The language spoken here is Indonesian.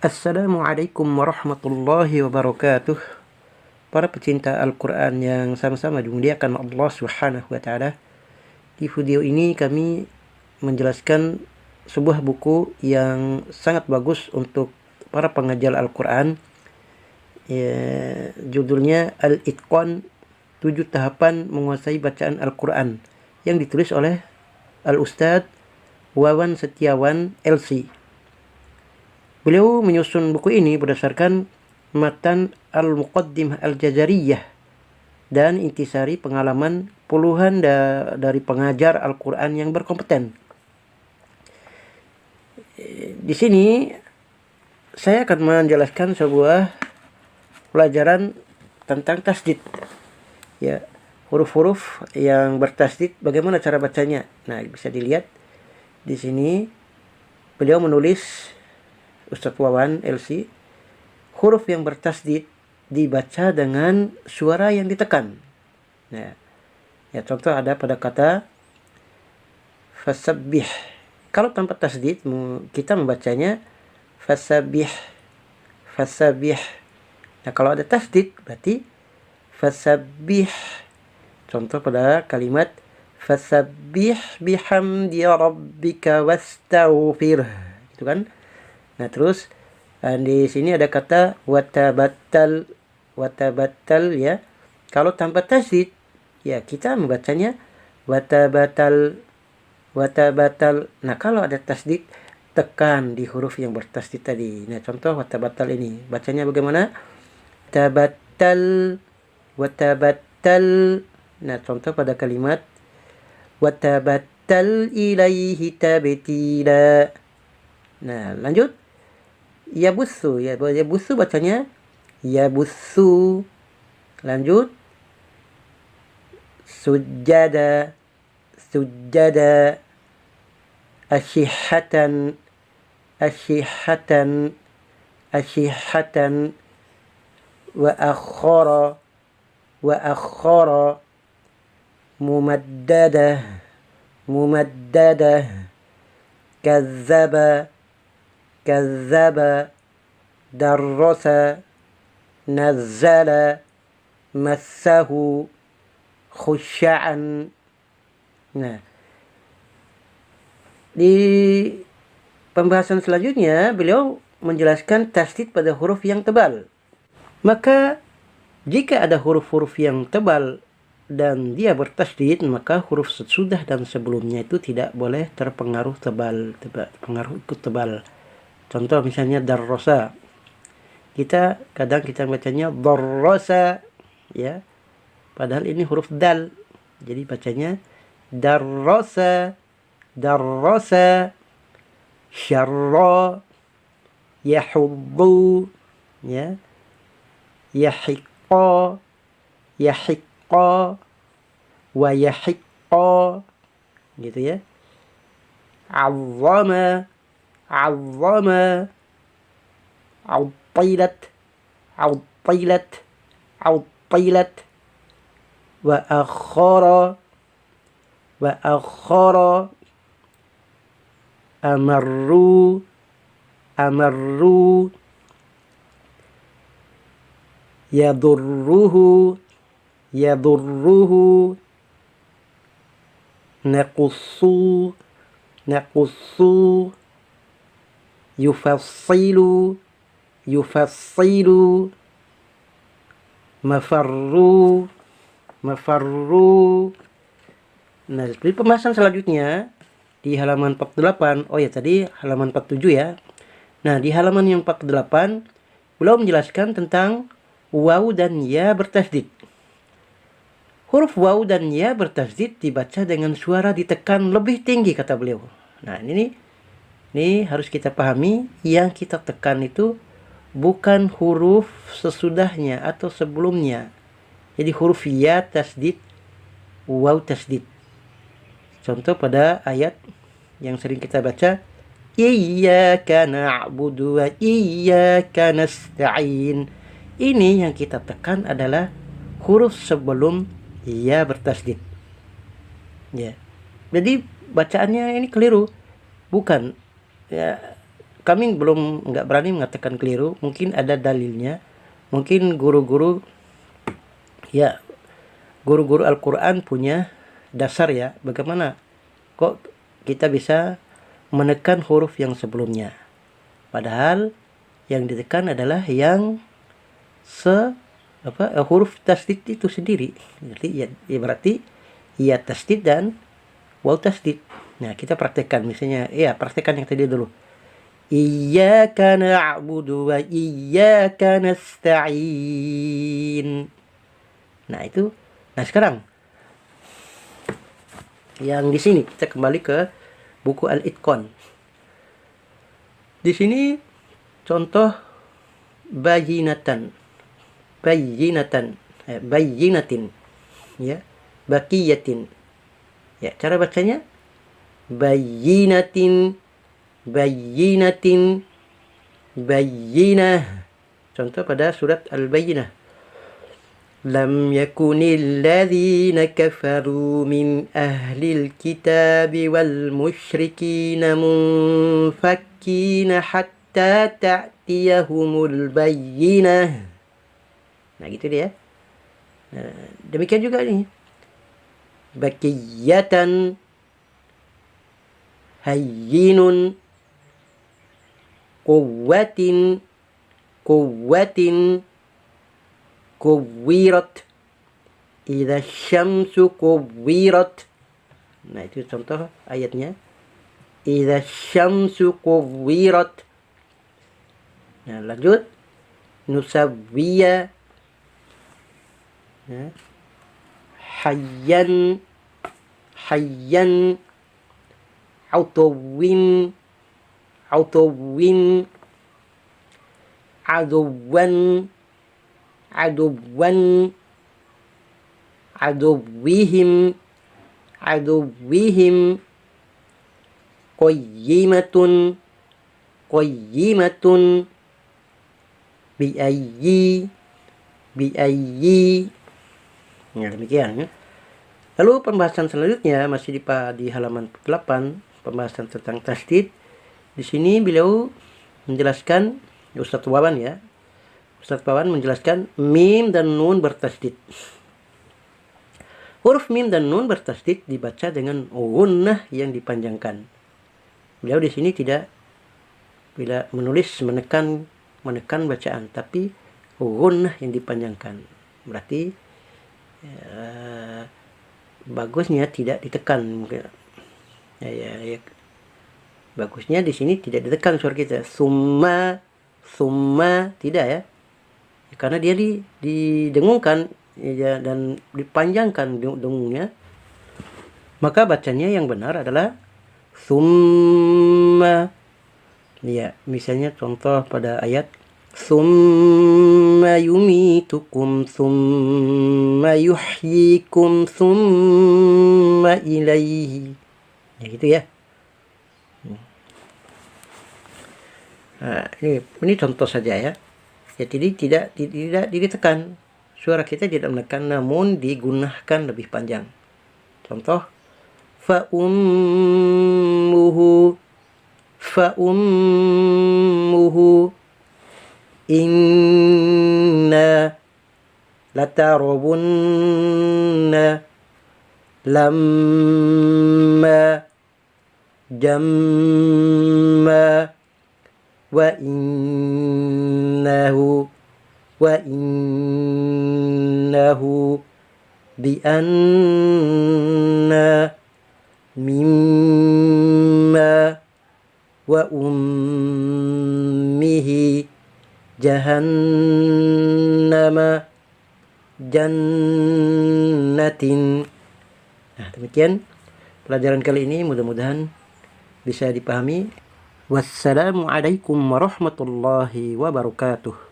Assalamualaikum warahmatullahi wabarakatuh. Para pecinta Al-Quran yang sama-sama dimuliakan Allah Subhanahu wa Ta'ala. Di video ini kami menjelaskan sebuah buku yang sangat bagus untuk para pengajar Al-Quran. Judulnya Al-Itqan, 7 tahapan menguasai bacaan Al-Quran, yang ditulis oleh Al-Ustadz Wawan Setiawan LC. Beliau menyusun buku ini berdasarkan matan Al-Muqaddimah Al-Jazariyah dan intisari pengalaman puluhan dari pengajar Al-Quran yang berkompeten. Di sini saya akan menjelaskan sebuah pelajaran tentang tasdid. Ya, huruf-huruf yang bertasdid, bagaimana cara bacanya. Nah, bisa dilihat di sini beliau menulis, Ustadz Wawan LC, huruf yang bertasdid dibaca dengan suara yang ditekan. Nah, ya contoh ada pada kata fasabbih. Kalau tanpa tasdid kita membacanya fasabbih, fasabbih. Nah, kalau ada tasdid berarti fasabbih. Contoh pada kalimat fasabbih bihamdi rabbika wastaghfir, gitu kan? Nah, terus di sini ada kata watabattal, watabattal ya. Kalau tanpa tasdid ya kita membacanya watabatal, watabatal. Nah, kalau ada tasdid tekan di huruf yang bertasdid tadi. Nah, contoh watabatal ini bacanya bagaimana? Tabattal, watabattal. Nah, contoh pada kalimat watabattal ilaihi tabtila. Nah, lanjut. Yabussu, ya, yabussu bacanya yabussu. Lanjut. Sujada, sujada. Asyihatan, asyihatan, asyihatan. Wa akhara, wa akhara. Mumaddadah, mumaddadah. Kazzaba, kazzaba. Darrasa, nazzala, massahu, khusya'an. Nah, di pembahasan selanjutnya beliau menjelaskan tasdid pada huruf yang tebal. Maka jika ada huruf-huruf yang tebal dan dia bertasdid, maka huruf sesudah dan sebelumnya itu tidak boleh terpengaruh tebal, pengaruh ikut tebal. Contoh misalnya darrosa, kita kadang kita bacanya darrosa, ya, padahal ini huruf dal, jadi bacanya darrosa, darrosa. Syarra, yahuddu, ya, yahiqqa, yahiqqa, wa yahiqqa, gitu ya. Azzama, azzama. Autilat, autilat, autilat. Wa akhara, wa akhara. Amarru, amarru. Yadurruhu, yadurruhu. Naqussu, naqussu. Yufassilu, yufassilu. Mafarru, mafarru. Nah, di pembahasan selanjutnya di halaman 48, oh ya tadi halaman 47 ya. Nah, di halaman yang 48 beliau menjelaskan tentang waw dan ya bertasdid. Huruf waw dan ya bertasdid dibaca dengan suara ditekan lebih tinggi, kata beliau. Nah, ini harus kita pahami, yang kita tekan itu bukan huruf sesudahnya atau sebelumnya. Jadi huruf ya tasdid, waw tasdid. Contoh pada ayat yang sering kita baca, Iyyaka na'budu wa iyyaka nasta'in. Ini yang kita tekan adalah huruf sebelum ya bertasdid. Ya. Jadi bacaannya ini keliru. Bukan. Ya, kami nggak berani mengatakan keliru, mungkin ada dalilnya. Mungkin guru-guru Al-Quran punya dasar ya, bagaimana kok kita bisa menekan huruf yang sebelumnya, padahal yang ditekan adalah yang huruf tasdid itu sendiri. Jadi berarti ya tasdid dan waw tasdid. Nah, kita praktekkan misalnya, praktekkan yang tadi dulu. Iyyaka na'budu wa iyyaka nasta'in. Nah, itu. Nah, sekarang yang di sini kita kembali ke buku Al-Itqan. Di sini contoh bayyinatin, ya, baqiyatin. Ya, cara bacanya bayyinatin, bayyinah. Contoh pada surat Al-Bayyinah. Lam yakunil ladzina kafaru min ahlil kitabi wal musyrikina munfakkina hatta ta'tiyahumul bayyinah. Nah, gitu dia. Demikian juga nih. Baqiyatan, hayyinun, quwwatin, kuwirat, idza syamsu kuwirat. Nah, itu contoh ayatnya. Idza syamsu kuwirat. Nah, lanjut. Nusawwiya, ya. Hayyan, Autowin, aduwan, aduwihim, qayyimatun, biayyi. Ya, demikian ya. Lalu pembahasan selanjutnya masih di halaman 8, pembahasan tentang tasdid. Di sini beliau menjelaskan, Ustadz Wawan ya. Ustadz Wawan menjelaskan mim dan nun bertasdid. Huruf mim dan nun bertasdid dibaca dengan gunnah yang dipanjangkan. Beliau di sini tidak bila menulis menekan bacaan, tapi gunnah yang dipanjangkan. Berarti bagusnya tidak ditekan. Ya. Bagusnya di sini tidak ditekan suara kita. Summa tidak ya. Karena dia didengungkan ya, dan dipanjangkan dengungnya. Maka bacanya yang benar adalah summa. Ya, misalnya contoh pada ayat summa yumitukum summa yuhyikum summa ilaihi. Ya, gitu ya. Nah, ini contoh saja ya. Ya, jadi tidak ditekan. Suara kita tidak menekan, namun digunakan lebih panjang. Contoh fa ummuhu inna latarabunna lamma jamma wa innahu bi anna mimma wa ummihi jahannama jannatin. Nah, demikian pelajaran kali ini, mudah-mudahan bisa dipahami. Wassalamualaikum warahmatullahi wabarakatuh.